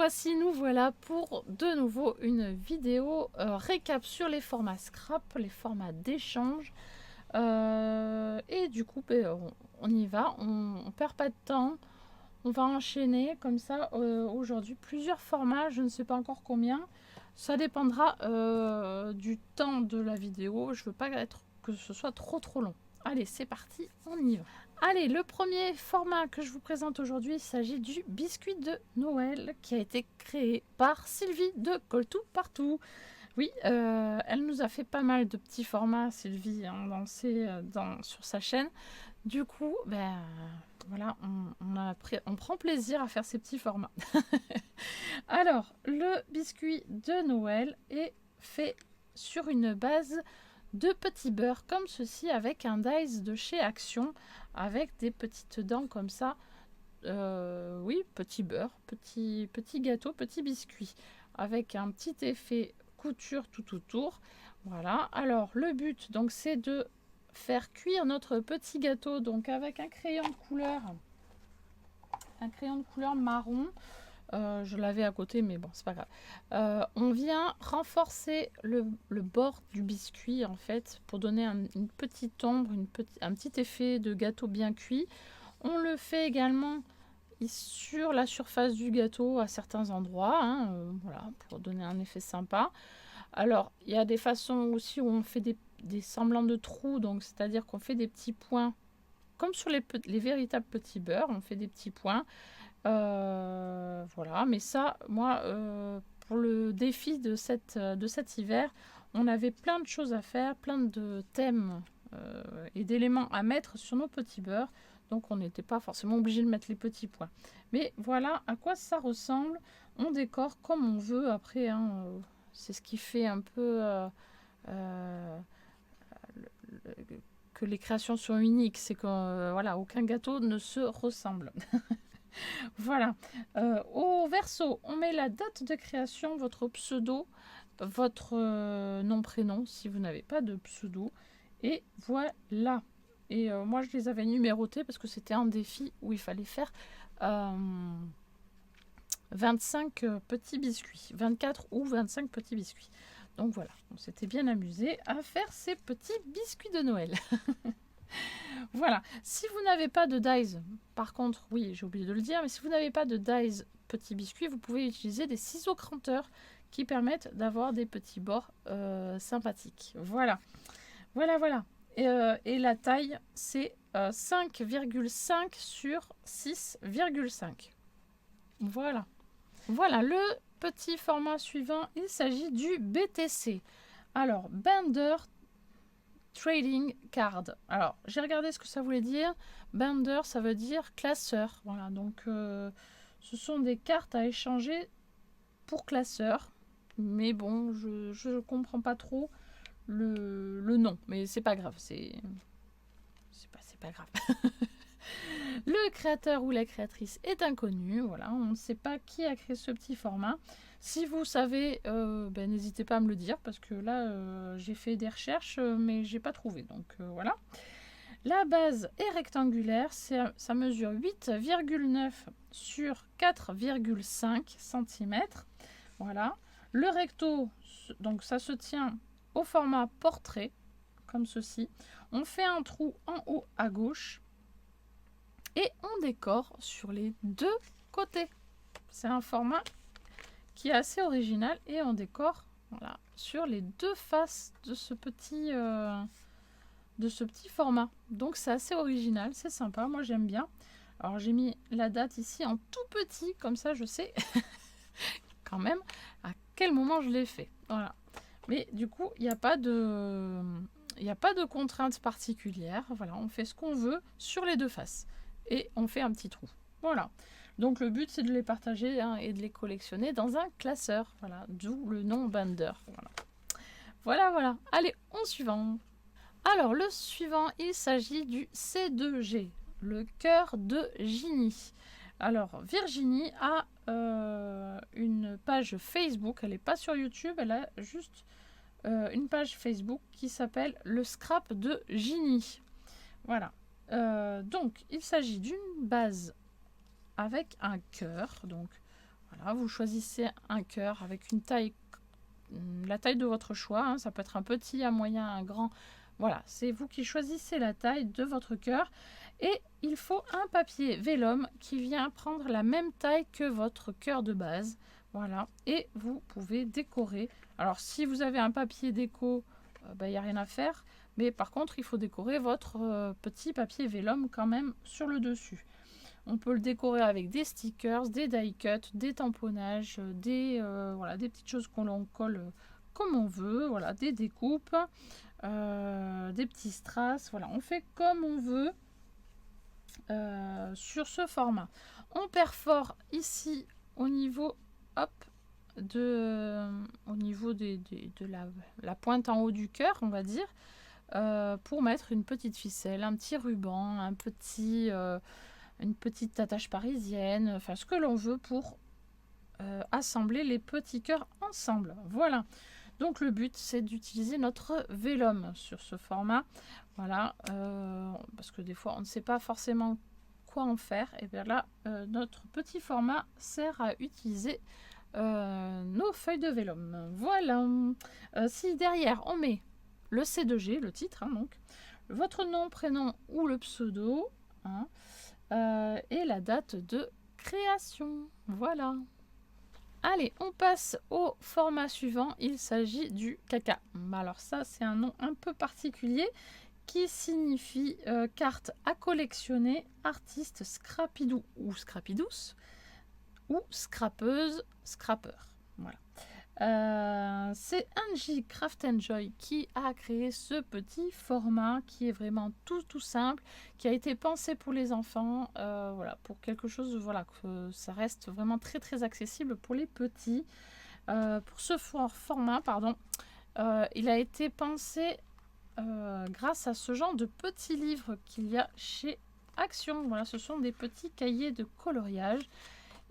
voici, nous voilà pour de nouveau une vidéo récap sur les formats scrap, les formats d'échange. Et du coup, on y va, on perd pas de temps, on va enchaîner comme ça aujourd'hui plusieurs formats, je ne sais pas encore combien. Ça dépendra du temps de la vidéo, je veux pas que ce soit trop long. Allez, c'est parti, on y va. Allez, le premier format que je vous présente aujourd'hui, il s'agit du biscuit de Noël qui a été créé par Sylvie de Coltou Partout. Oui, elle nous a fait pas mal de petits formats, Sylvie, hein, sur sa chaîne. Du coup, voilà, on prend plaisir à faire ces petits formats. Alors, le biscuit de Noël est fait sur une base de petits beurres comme ceci avec un dice de chez Action avec des petites dents comme ça. Oui, petit beurre, petit gâteau, petit biscuit avec un petit effet couture tout autour. Voilà. Alors le but donc c'est de faire cuire notre petit gâteau donc avec un crayon de couleur marron. Je l'avais à côté, mais bon, c'est pas grave. On vient renforcer le bord du biscuit, en fait, pour donner une petite ombre, un petit effet de gâteau bien cuit. On le fait également sur la surface du gâteau à certains endroits, hein, voilà, pour donner un effet sympa. Alors, il y a des façons aussi où on fait des semblants de trous, donc c'est-à-dire qu'on fait des petits points, comme sur les véritables petits beurres, on fait des petits points. Voilà, mais ça, moi, pour le défi de cet hiver, on avait plein de choses à faire, plein de thèmes et d'éléments à mettre sur nos petits beurres, donc on n'était pas forcément obligé de mettre les petits points. Mais voilà à quoi ça ressemble. On décore comme on veut après, hein, c'est ce qui fait un peu que les créations sont uniques, c'est que voilà, aucun gâteau ne se ressemble. Voilà. Au verso, on met la date de création, votre pseudo, votre nom-prénom, si vous n'avez pas de pseudo. Et voilà. Et moi, je les avais numérotés parce que c'était un défi où il fallait faire 25 petits biscuits. 24 ou 25 petits biscuits. Donc voilà, on s'était bien amusé à faire ces petits biscuits de Noël. Voilà, si vous n'avez pas de dies, par contre, oui, j'ai oublié de le dire, mais si vous n'avez pas de dies petits biscuits, vous pouvez utiliser des ciseaux cranteurs qui permettent d'avoir des petits bords sympathiques. Voilà, voilà. Et la taille, c'est 5,5 sur 6,5. Voilà. Voilà, le petit format suivant, il s'agit du BTC. Alors, Bender Trading Card. Alors, j'ai regardé ce que ça voulait dire. Bender, ça veut dire classeur. Voilà, donc ce sont des cartes à échanger pour classeur. Mais bon, je ne comprends pas trop le nom. Mais c'est pas grave, c'est pas grave. Le créateur ou la créatrice est inconnu. Voilà, on ne sait pas qui a créé ce petit format. Si vous savez, n'hésitez pas à me le dire parce que là, j'ai fait des recherches, mais j'ai pas trouvé. Donc voilà. La base est rectangulaire, ça mesure 8,9 sur 4,5 cm. Voilà. Le recto, donc ça se tient au format portrait, comme ceci. On fait un trou en haut à gauche et on décore sur les deux côtés. C'est un format qui est assez original et on décore voilà, sur les deux faces de ce petit format. Donc c'est assez original, c'est sympa, moi j'aime bien. Alors j'ai mis la date ici en tout petit, comme ça je sais quand même à quel moment je l'ai fait. Voilà. Mais du coup, il n'y a pas de contrainte particulière. Voilà, on fait ce qu'on veut sur les deux faces. Et on fait un petit trou. Voilà. Donc le but, c'est de les partager et de les collectionner dans un classeur. Voilà, d'où le nom Bender. Voilà. Allez, on suivant. Alors, le suivant, il s'agit du C2G, le cœur de Ginny. Alors, Virginie a une page Facebook. Elle n'est pas sur YouTube, elle a juste une page Facebook qui s'appelle Le Scrap de Ginny. Voilà. Donc, il s'agit d'une base avec un cœur. Donc, Voilà, vous choisissez un cœur avec une taille, la taille de votre choix. Hein, ça peut être un petit, un moyen, un grand. Voilà, c'est vous qui choisissez la taille de votre cœur. Et il faut un papier vélum qui vient prendre la même taille que votre cœur de base. Voilà, et vous pouvez décorer. Alors, si vous avez un papier déco, il n'y a rien à faire. Mais par contre, il faut décorer votre petit papier vélum quand même sur le dessus. On peut le décorer avec des stickers, des die cuts, des tamponnages, voilà, des petites choses qu'on colle comme on veut, voilà, des découpes, des petits strass. Voilà, on fait comme on veut sur ce format. On perfore ici au niveau, hop, au niveau de la pointe en haut du cœur, on va dire, pour mettre une petite ficelle, un petit ruban, une petite attache parisienne, enfin ce que l'on veut pour assembler les petits cœurs ensemble. Voilà. Donc le but, c'est d'utiliser notre vélum sur ce format. Voilà, parce que des fois, on ne sait pas forcément quoi en faire. Et bien là, notre petit format sert à utiliser nos feuilles de vélum. Voilà. Si derrière, on met le C2G, le titre, hein, donc, votre nom, prénom ou le pseudo, hein, et la date de création. Voilà. Allez, on passe au format suivant. Il s'agit du caca. Alors ça, c'est un nom un peu particulier qui signifie carte à collectionner, artiste scrapidou ou scrapidous ou scrapeuse, scrapeur. Voilà. C'est Angie Craft Joy qui a créé ce petit format qui est vraiment tout simple, qui a été pensé pour les enfants, voilà, pour quelque chose, voilà, que ça reste vraiment très accessible pour les petits. Pour ce format, pardon, il a été pensé grâce à ce genre de petits livres qu'il y a chez Action. Voilà, ce sont des petits cahiers de coloriage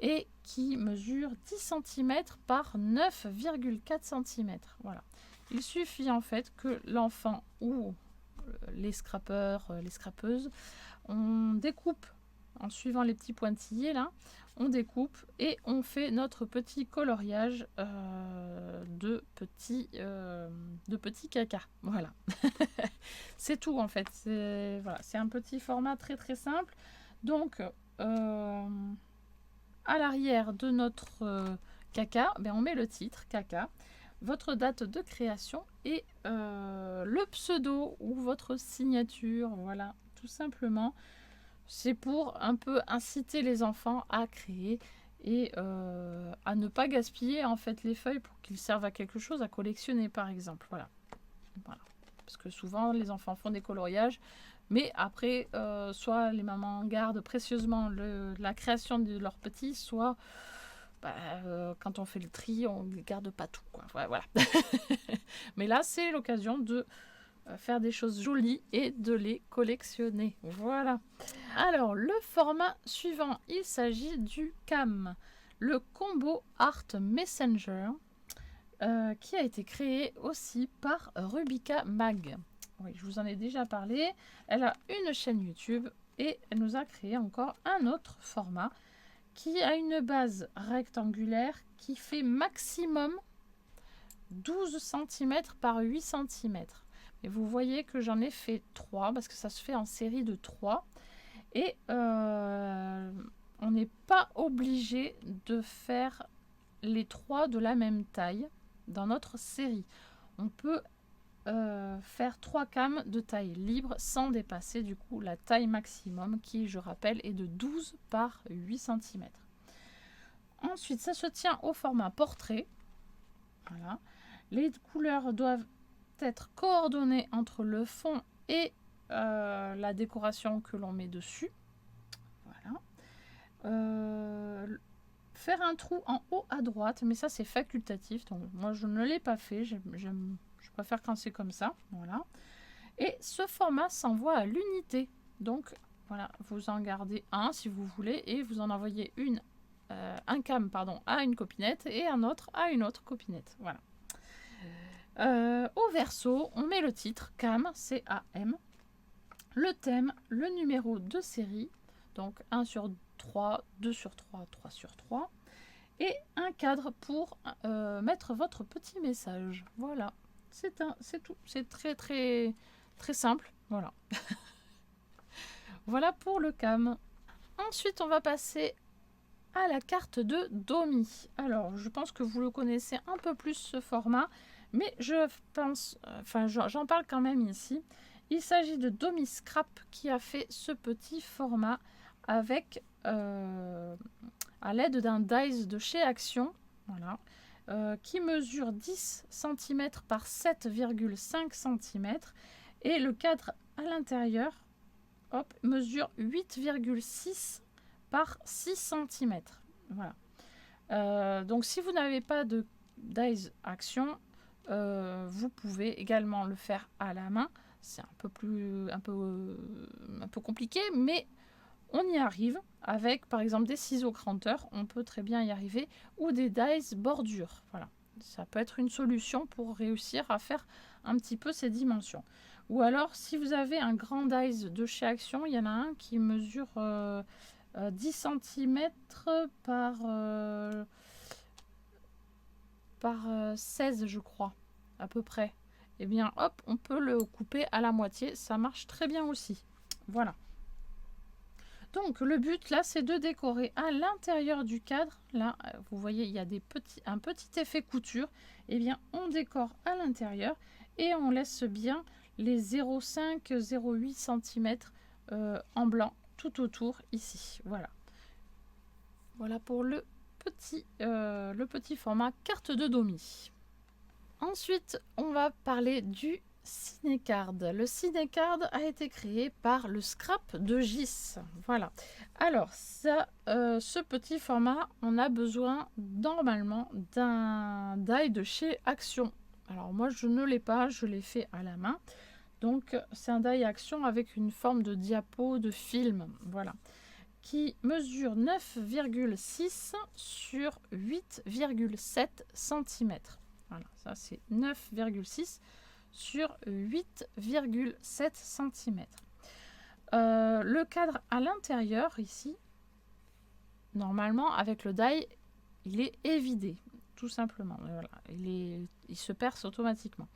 et qui mesure 10 cm par 9,4 cm. Voilà. Il suffit en fait que l'enfant ou les scrapeurs, les scrapeuses, on découpe en suivant les petits pointillés là, on découpe et on fait notre petit coloriage de petits caca. Voilà. C'est tout en fait. Voilà, c'est un petit format très simple. Donc à l'arrière de notre caca, on met le titre caca, votre date de création et le pseudo ou votre signature. Voilà, tout simplement. C'est pour un peu inciter les enfants à créer et à ne pas gaspiller en fait les feuilles pour qu'ils servent à quelque chose, à collectionner par exemple. Voilà. Parce que souvent les enfants font des coloriages. Mais après, soit les mamans gardent précieusement la création de leurs petits, soit quand on fait le tri, on ne garde pas tout, quoi. Voilà. Mais là, c'est l'occasion de faire des choses jolies et de les collectionner. Voilà. Alors, le format suivant, il s'agit du CAM, le Combo Art Messenger, qui a été créé aussi par Rubica Mag. Oui, je vous en ai déjà parlé. Elle a une chaîne YouTube et elle nous a créé encore un autre format qui a une base rectangulaire qui fait maximum 12 cm par 8 cm. Et vous voyez que j'en ai fait 3 parce que ça se fait en série de 3. Et on n'est pas obligé de faire les 3 de la même taille dans notre série. On peut faire 3 cams de taille libre sans dépasser du coup la taille maximum qui, je rappelle, est de 12 par 8 cm. Ensuite, ça se tient au format portrait. Voilà. Les couleurs doivent être coordonnées entre le fond et la décoration que l'on met dessus. Voilà. Faire un trou en haut à droite, mais ça c'est facultatif, donc moi je ne l'ai pas fait, je préfère quand c'est comme ça. Voilà. Et ce format s'envoie à l'unité, donc voilà, vous en gardez un si vous voulez et vous en envoyez un cam à une copinette et un autre à une autre copinette. Voilà. Au verso, on met le titre CAM, C-A-M, le thème, le numéro de série, donc 1 sur 3, 2 sur 3, 3 sur 3, et un cadre pour mettre votre petit message. Voilà, c'est tout. C'est très très très simple. Voilà. Voilà pour le cam. Ensuite, on va passer à la carte de Domi. Alors, je pense que vous le connaissez un peu plus ce format, mais je pense, enfin, j'en parle quand même ici. Il s'agit de Domi Scrap qui a fait ce petit format avec, à l'aide d'un dies de chez Action, voilà, qui mesure 10 cm par 7,5 cm et le cadre à l'intérieur, hop, mesure 8,6 par 6 cm. Voilà. Donc si vous n'avez pas de dies Action, vous pouvez également le faire à la main. C'est un peu compliqué, mais on y arrive avec par exemple des ciseaux cranteurs, on peut très bien y arriver, ou des dies bordure. Voilà. Ça peut être une solution pour réussir à faire un petit peu ces dimensions. Ou alors si vous avez un grand dies de chez Action, il y en a un qui mesure 10 cm par 16 je crois, à peu près. Et bien hop, on peut le couper à la moitié, ça marche très bien aussi. Voilà. Donc le but là, c'est de décorer à l'intérieur du cadre. Là, vous voyez, il y a un petit effet couture. Et bien, on décore à l'intérieur et on laisse bien les 0,5, 0,8 cm en blanc tout autour ici. Voilà. Voilà pour le petit format carte de Domi. Ensuite, on va parler du Cinecard. Le Cinecard a été créé par le scrap de Gis. Voilà. Alors, ça, ce petit format, on a besoin normalement d'un die de chez Action. Alors moi, je ne l'ai pas, je l'ai fait à la main. Donc, c'est un die Action avec une forme de diapo de film. Voilà. Qui mesure 9,6 sur 8,7 cm. Voilà, ça c'est 9,6 sur 8,7 cm. Le cadre à l'intérieur, ici, normalement, avec le die, il est évidé, tout simplement. Voilà, il se perce automatiquement.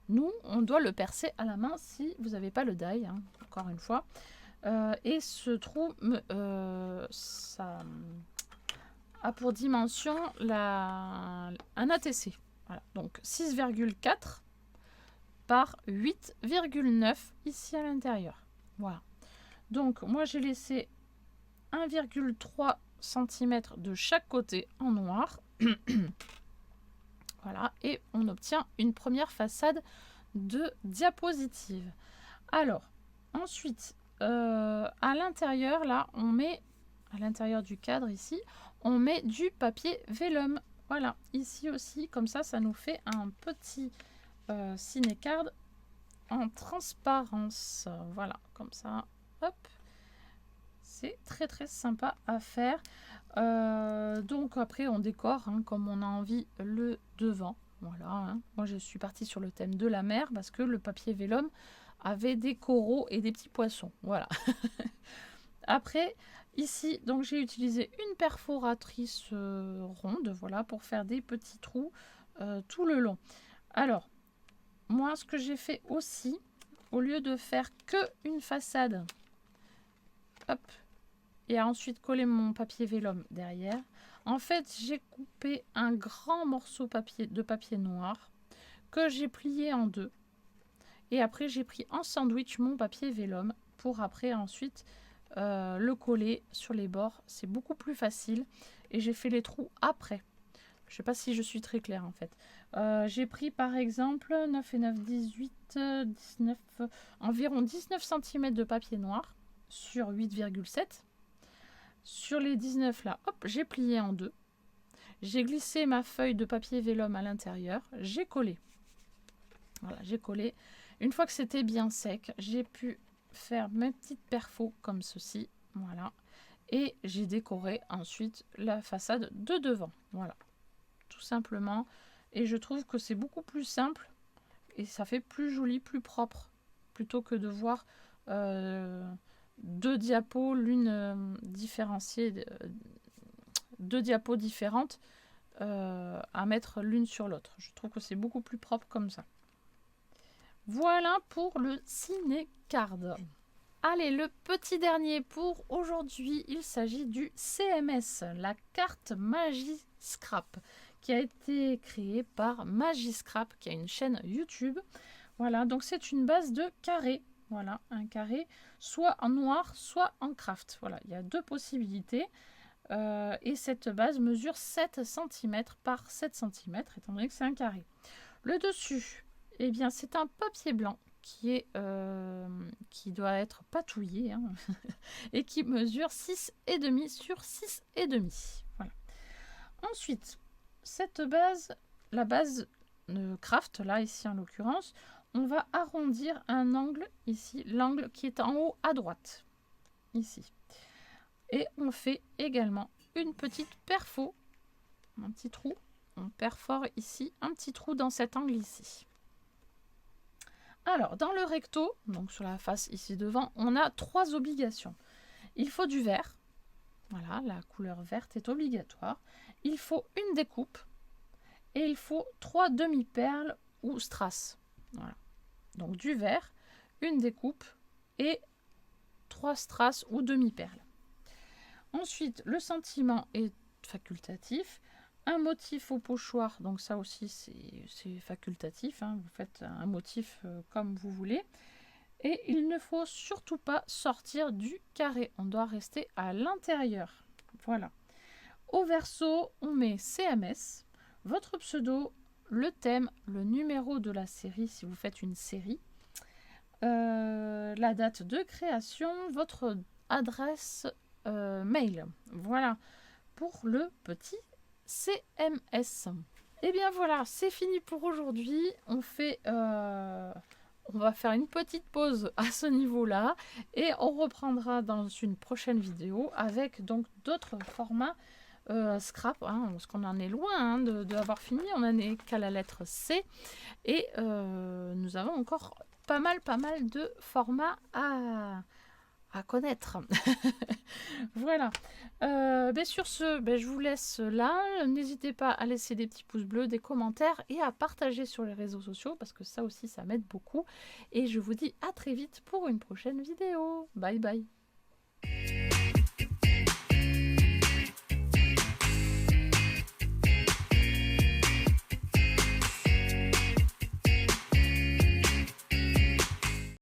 Nous, on doit le percer à la main si vous n'avez pas le die, hein, encore une fois. Et ce trou, ça a pour dimension un ATC. Voilà, donc 6,4 par 8,9 ici à l'intérieur. Voilà. Donc moi j'ai laissé 1,3 cm de chaque côté en noir. Voilà, et on obtient une première façade de diapositive. Alors, ensuite, à l'intérieur, là, on met, à l'intérieur du cadre ici, on met du papier vélum. Voilà, ici aussi, comme ça nous fait un petit Cinecard en transparence. Voilà, comme ça, hop. C'est très très sympa à faire. Donc après, on décore hein, comme on a envie le devant. Voilà, hein. Moi je suis partie sur le thème de la mer parce que le papier vélum avait des coraux et des petits poissons. Voilà. Après, ici, donc j'ai utilisé une perforatrice ronde, voilà, pour faire des petits trous tout le long. Alors, moi, ce que j'ai fait aussi, au lieu de faire que une façade, hop, et ensuite coller mon papier vélum derrière, en fait, j'ai coupé un grand morceau de papier noir que j'ai plié en deux. Et après, j'ai pris en sandwich mon papier vélum pour après ensuite le coller sur les bords. C'est beaucoup plus facile. Et j'ai fait les trous après. Je ne sais pas si je suis très claire en fait. J'ai pris par exemple 9 et 9, 18, 19, environ 19 cm de papier noir sur 8,7. Sur les 19 là, hop, j'ai plié en deux. J'ai glissé ma feuille de papier vélum à l'intérieur. J'ai collé. Voilà, j'ai collé. Une fois que c'était bien sec, j'ai pu faire mes petites perfos comme ceci. Voilà. Et j'ai décoré ensuite la façade de devant. Voilà. Tout simplement. Et je trouve que c'est beaucoup plus simple. Et ça fait plus joli, plus propre. Plutôt que de voir deux diapos, l'une différenciée deux diapos différentes à mettre l'une sur l'autre. Je trouve que c'est beaucoup plus propre comme ça. Voilà pour le ciné-card. Allez, le petit dernier pour aujourd'hui, il s'agit du CMS, la carte Magiscrap, qui a été créée par Magiscrap, qui a une chaîne YouTube. Voilà, donc c'est une base de carré. Voilà, un carré, soit en noir, soit en craft. Voilà, il y a deux possibilités. Et cette base mesure 7 cm par 7 cm, étant donné que c'est un carré. Le dessus, eh bien, c'est un papier blanc qui doit être patouillé hein, et qui mesure 6,5 sur 6,5. Voilà. Ensuite, cette base, la base craft, là, ici en l'occurrence, on va arrondir un angle ici, l'angle qui est en haut à droite, ici. Et on fait également une petite perfo, un petit trou. On perfore ici un petit trou dans cet angle ici. Alors, dans le recto, donc sur la face ici devant, on a 3 obligations. Il faut du vert. Voilà, la couleur verte est obligatoire. Il faut une découpe. Et il faut 3 demi-perles ou strass. Voilà. Donc du vert, une découpe et 3 strass ou demi-perles. Ensuite, le sentiment est facultatif. Un motif au pochoir, donc ça aussi c'est facultatif, hein. Vous faites un motif comme vous voulez. Et il ne faut surtout pas sortir du carré, on doit rester à l'intérieur. Voilà. Au verso, on met CMS, votre pseudo, le thème, le numéro de la série si vous faites une série, la date de création, votre adresse mail. Voilà pour le petit CMS. Et bien voilà, c'est fini pour aujourd'hui. On va faire une petite pause à ce niveau-là et on reprendra dans une prochaine vidéo avec donc d'autres formats scrap, hein, parce qu'on en est loin hein, d'avoir fini. On en est qu'à la lettre C et nous avons encore pas mal de formats à connaître. Voilà. Sur ce, je vous laisse là. N'hésitez pas à laisser des petits pouces bleus, des commentaires et à partager sur les réseaux sociaux parce que ça aussi, ça m'aide beaucoup. Et je vous dis à très vite pour une prochaine vidéo. Bye bye.